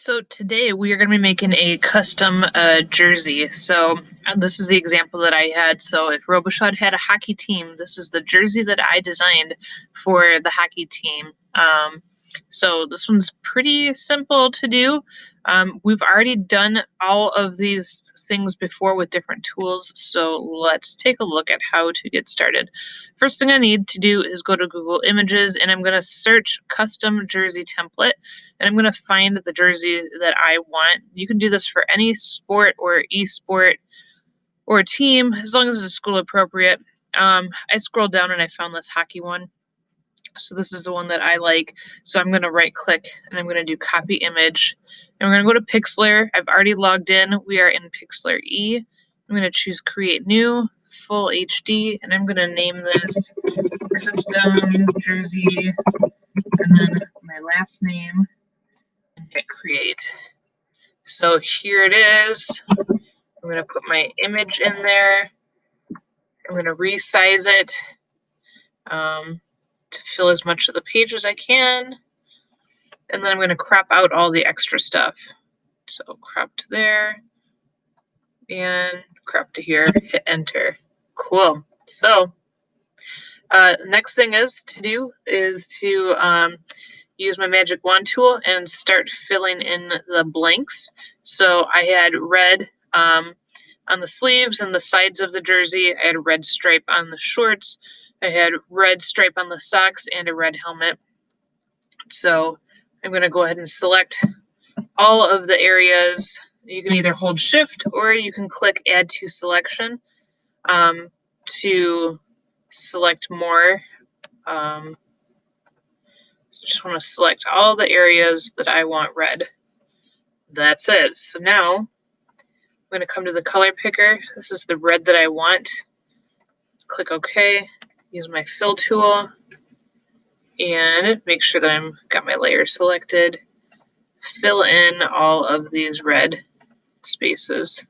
So today we are going to be making a custom jersey. So this is the example that I had. So if Roboshot had a hockey team, this is the jersey that I designed for the hockey team. So this one's pretty simple to do. We've already done all of these things before with different tools. So let's take a look at how to get started. First thing I need to do is go to Google Images, and I'm going to search custom jersey template. And I'm going to find the jersey that I want. You can do this for any sport or e-sport or team, as long as it's school appropriate. I scrolled down and I found this hockey one. So this is the one that I like. So I'm going to right click and I'm going to do copy image. And we're going to go to Pixlr. I've already logged in. We are in Pixlr E. I'm going to choose create new, full HD, and I'm going to name this custom jersey, and then my last name, and hit create. So here it is. I'm going to put my image in there. I'm going to resize it to fill as much of the page as I can. And then I'm going to crop out all the extra stuff. So crop to there and crop to here, hit enter. Cool. So next thing is to use my magic wand tool and start filling in the blanks. So I had red on the sleeves and the sides of the jersey. I had a red stripe on the shorts. I had red stripe on the socks and a red helmet. So I'm going to go ahead and select all of the areas. You can either hold shift or you can click add to selection to select more. So just want to select all the areas that I want red. That's it. So now I'm going to come to the color picker. This is the red that I want. Click OK. Use my fill tool and make sure that I've got my layer selected. Fill in all of these red spaces.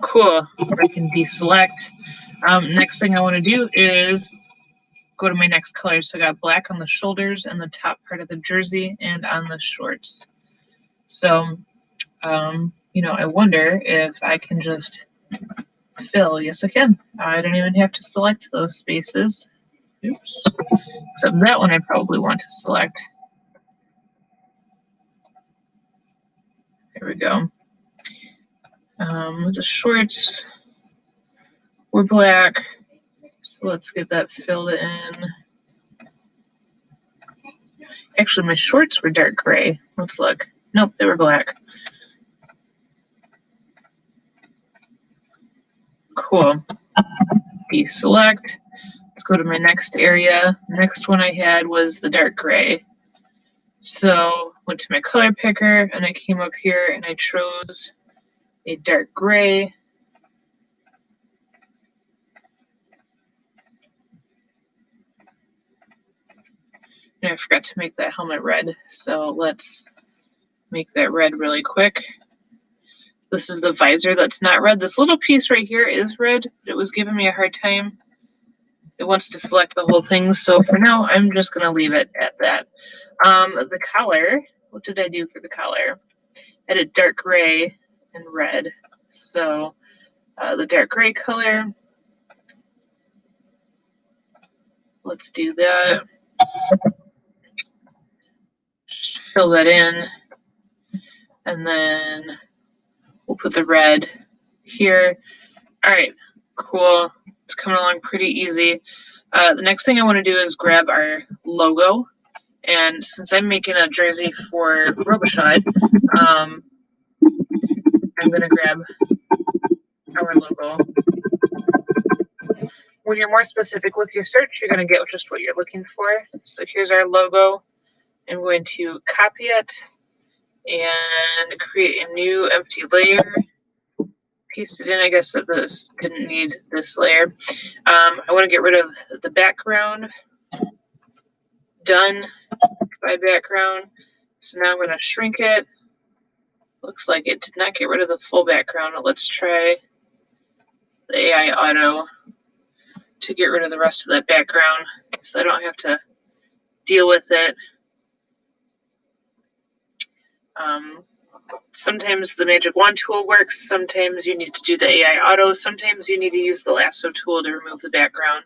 Cool. I can deselect. Next thing I want to do is go to my next color. So I got black on the shoulders and the top part of the jersey and on the shorts. So, I wonder if I can just fill. Yes, I can. I don't even have to select those spaces. Oops. Except that one I probably want to select. There we go. The shorts were black. So let's get that filled in. Actually, my shorts were dark gray. Let's look. Nope, they were black. Cool. Deselect. Let's go to my next area. Next one I had was the dark gray. So went to my color picker and I came up here and I chose a dark gray. And I forgot to make that helmet red. So let's make that red really quick. This is the visor that's not red. This little piece right here is red, but it was giving me a hard time. It wants to select the whole thing. So for now, I'm just going to leave it at that. The collar, what did I do for the collar? I did dark gray and red. So the dark gray color, let's do that. Just fill that in. And then we'll put the red here. All right, cool. It's coming along pretty easy. The next thing I want to do is grab our logo. And since I'm making a jersey for Roboshot, I'm going to grab our logo. When you're more specific with your search, you're going to get just what you're looking for. So here's our logo. I'm going to copy it and create a new empty layer. Paste it in. I guess that this didn't need this layer. I want to get rid of the background. Done by background. So now I'm going to shrink it. Looks like it did not get rid of the full background. Let's try the AI Auto to get rid of the rest of that background so I don't have to deal with it. Sometimes the magic wand tool works, sometimes you need to do the AI auto, sometimes you need to use the lasso tool to remove the background.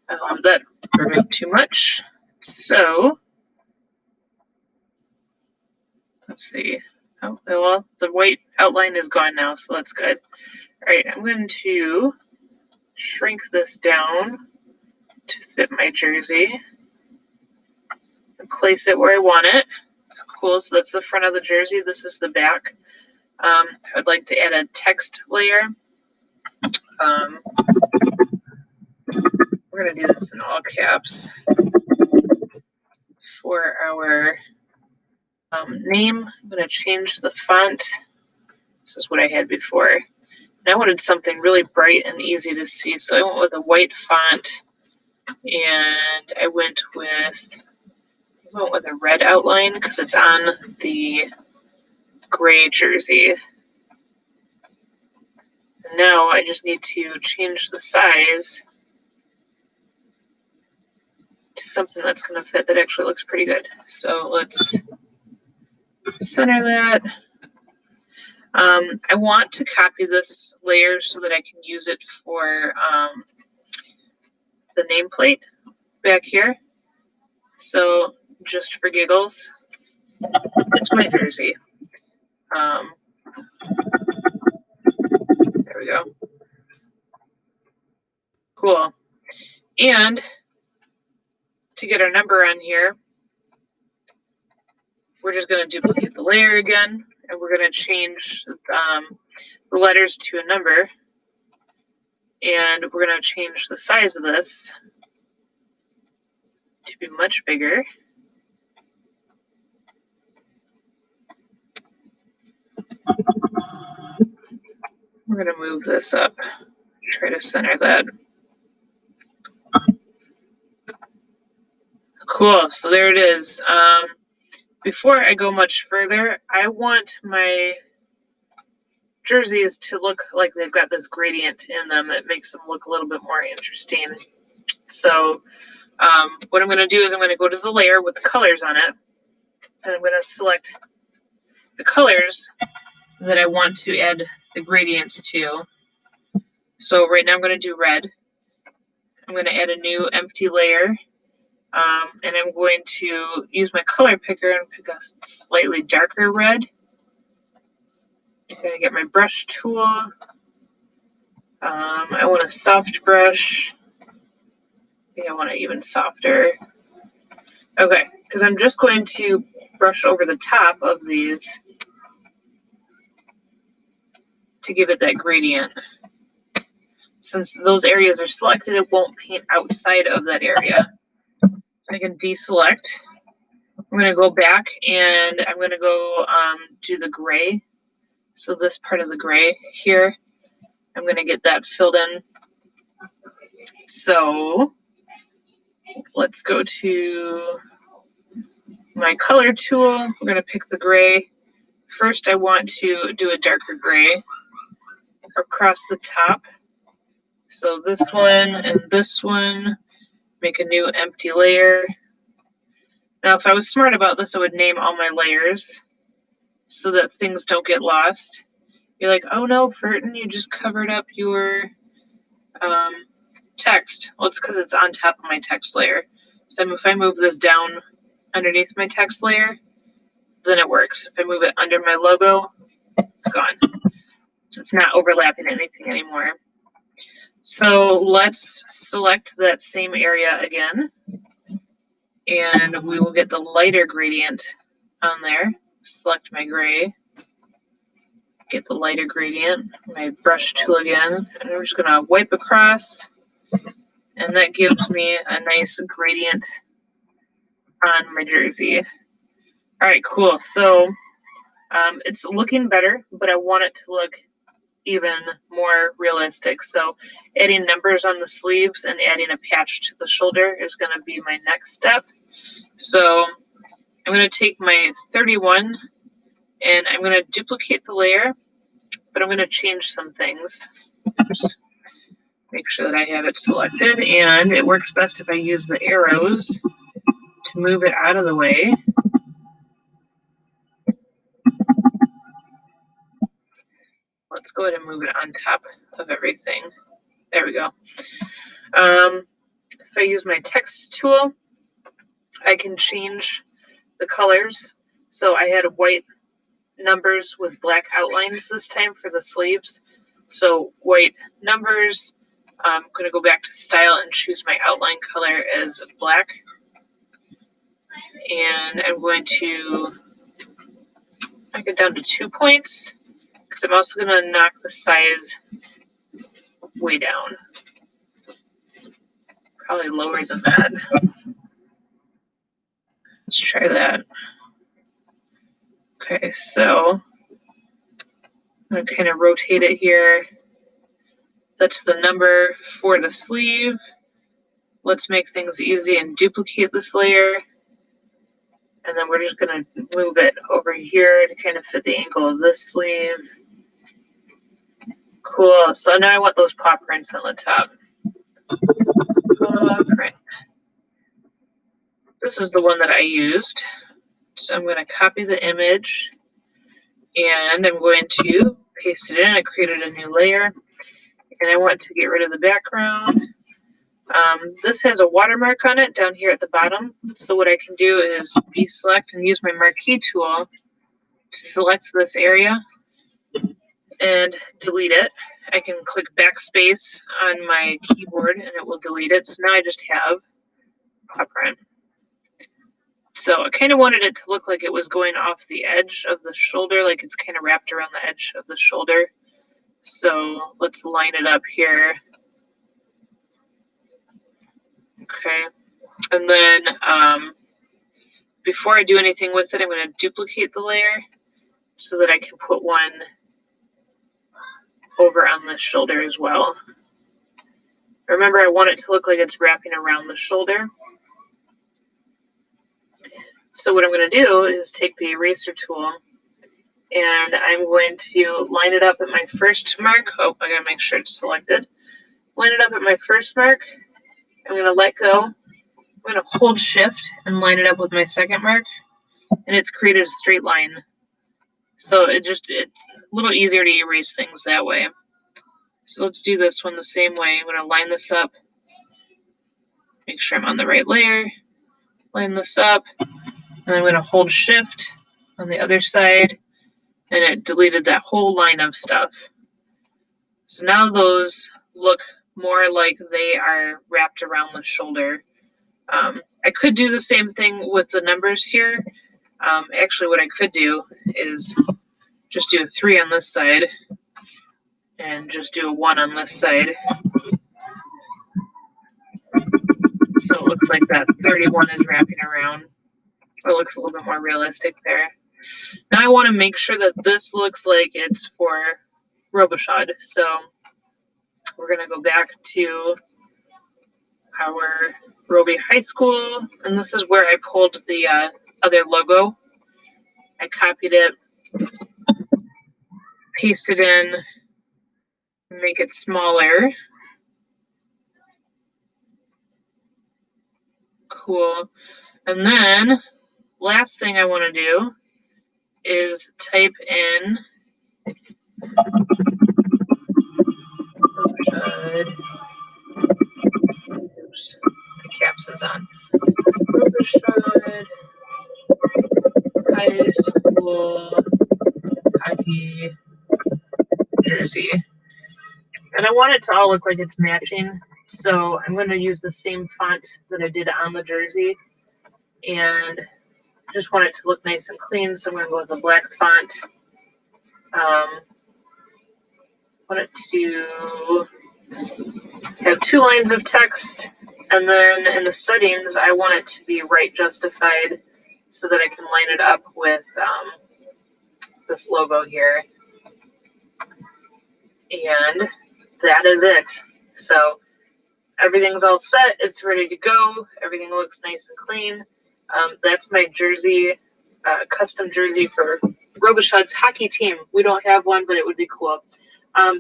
That removed too much. So, let's see. Oh, well, the white outline is gone now, so that's good. All right, I'm going to shrink this down to fit my jersey and place it where I want it. Cool, so that's the front of the jersey. This is the back. I'd like to add a text layer. We're going to do this in all caps for our name. I'm going to change the font. This is what I had before. And I wanted something really bright and easy to see, so I went with a white font, and I went with a red outline because it's on the gray jersey. And now I just need to change the size to something that's going to fit that actually looks pretty good. So let's center that. I want to copy this layer so that I can use it for the nameplate back here. So just for giggles, it's my jersey. There we go. Cool. And to get our number on here, we're just going to duplicate the layer again, and we're going to change the letters to a number, and we're going to change the size of this to be much bigger. We're going to move this up, try to center that. Cool, so there it is. Before I go much further, I want my jerseys to look like they've got this gradient in them. It makes them look a little bit more interesting. So what I'm going to do is I'm going to go to the layer with the colors on it, and I'm going to select the colors that I want to add the gradients to. So right now I'm going to do red. I'm going to add a new empty layer, and I'm going to use my color picker and pick a slightly darker red. I'm going to get my brush tool. I want a soft brush. I think I want it even softer. Okay, because I'm just going to brush over the top of these to give it that gradient. Since those areas are selected, it won't paint outside of that area. So I can deselect. I'm going to go back and I'm going to go do the gray. So this part of the gray here, I'm going to get that filled in. So let's go to my color tool. We're going to pick the gray. First, I want to do a darker gray across the top. So this one and this one, make a new empty layer. Now, if I was smart about this, I would name all my layers so that things don't get lost. You're like, oh no, Furton, you just covered up your text. Well, it's because it's on top of my text layer. So if I move this down underneath my text layer, then it works. If I move it under my logo, it's gone. So it's not overlapping anything anymore. So let's select that same area again, and we will get the lighter gradient on there. Select my gray, get the lighter gradient, my brush tool again, and I'm just gonna wipe across, and that gives me a nice gradient on my jersey. All right, cool. So it's looking better, but I want it to look even more realistic. So adding numbers on the sleeves and adding a patch to the shoulder is going to be my next step. So I'm going to take my 31 and I'm going to duplicate the layer, but I'm going to change some things. Oops. Make sure that I have it selected, and it works best if I use the arrows to move it out of the way. go ahead and move it on top of everything. There we go. If I use my text tool, I can change the colors. So I had white numbers with black outlines this time for the sleeves. So white numbers. I'm going to go back to style and choose my outline color as black. And I'm going to knock it down to 2 points because I'm also going to knock the size way down. Probably lower than that. Let's try that. Okay, so I'm going to kind of rotate it here. That's the number for the sleeve. Let's make things easy and duplicate this layer. And then we're just going to move it over here to kind of fit the angle of this sleeve. Cool. So now I want those paw prints on the top. Paw print. This is the one that I used. So I'm going to copy the image and I'm going to paste it in. I created a new layer and I want to get rid of the background. This has a watermark on it down here at the bottom. So what I can do is deselect and use my marquee tool to select this area and delete it. I can click backspace on my keyboard and it will delete it. So now I just have paw print. So I kind of wanted it to look like it was going off the edge of the shoulder, like it's kind of wrapped around the edge of the shoulder. So let's line it up here. Okay. And then before I do anything with it, I'm going to duplicate the layer so that I can put one over on the shoulder as well. Remember, I want it to look like it's wrapping around the shoulder. So what I'm going to do is take the eraser tool and I'm going to line it up at my first mark. Oh, I got to make sure it's selected. Line it up at my first mark. I'm going to let go. I'm going to hold shift and line it up with my second mark. And it's created a straight line. So it's a little easier to erase things that way. So let's do this one the same way. I'm going to line this up. Make sure I'm on the right layer. Line this up. And I'm going to hold shift on the other side. And it deleted that whole line of stuff. So now those look more like they are wrapped around the shoulder. I could do the same thing with the numbers here. Actually, what I could do is just do a 3 on this side and just do a 1 on this side. So it looks like that 31 is wrapping around. It looks a little bit more realistic there. Now I want to make sure that this looks like it's for Robichaud. So we're going to go back to our Roby High School, and this is where I pulled the other logo. I copied it, pasted in, make it smaller. Cool. And then last thing I want to do is type in oops, my caps is on. Robichaud High School hockey jersey. And I want it to all look like it's matching. So I'm going to use the same font that I did on the jersey. And just want it to look nice and clean. So I'm going to go with the black font. Want it to have 2 lines of text. And then in the settings, I want it to be right justified so that I can line it up with this logo here. And that is it. So everything's all set. It's ready to go. Everything looks nice and clean. That's my jersey, custom jersey for Robichaud's hockey team. We don't have one, but it would be cool.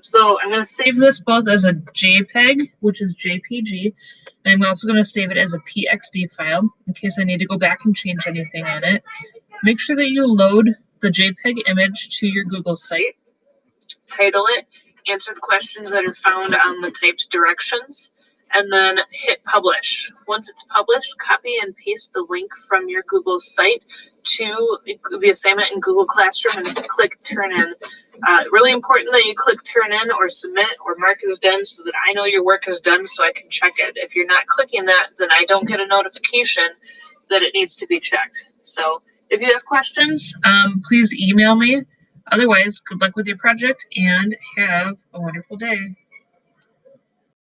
So I'm going to save this both as a JPEG, which is JPG, and I'm also going to save it as a PXD file in case I need to go back and change anything on it. Make sure that you load the JPEG image to your Google site. title it, answer the questions that are found on the typed directions, and then hit publish. Once it's published, copy and paste the link from your Google site to the assignment in Google Classroom and click turn in. Really important that you click turn in or submit or mark as done so that I know your work is done so I can check it. If you're not clicking that, then I don't get a notification that it needs to be checked. So if you have questions, please email me. Otherwise, good luck with your project and have a wonderful day.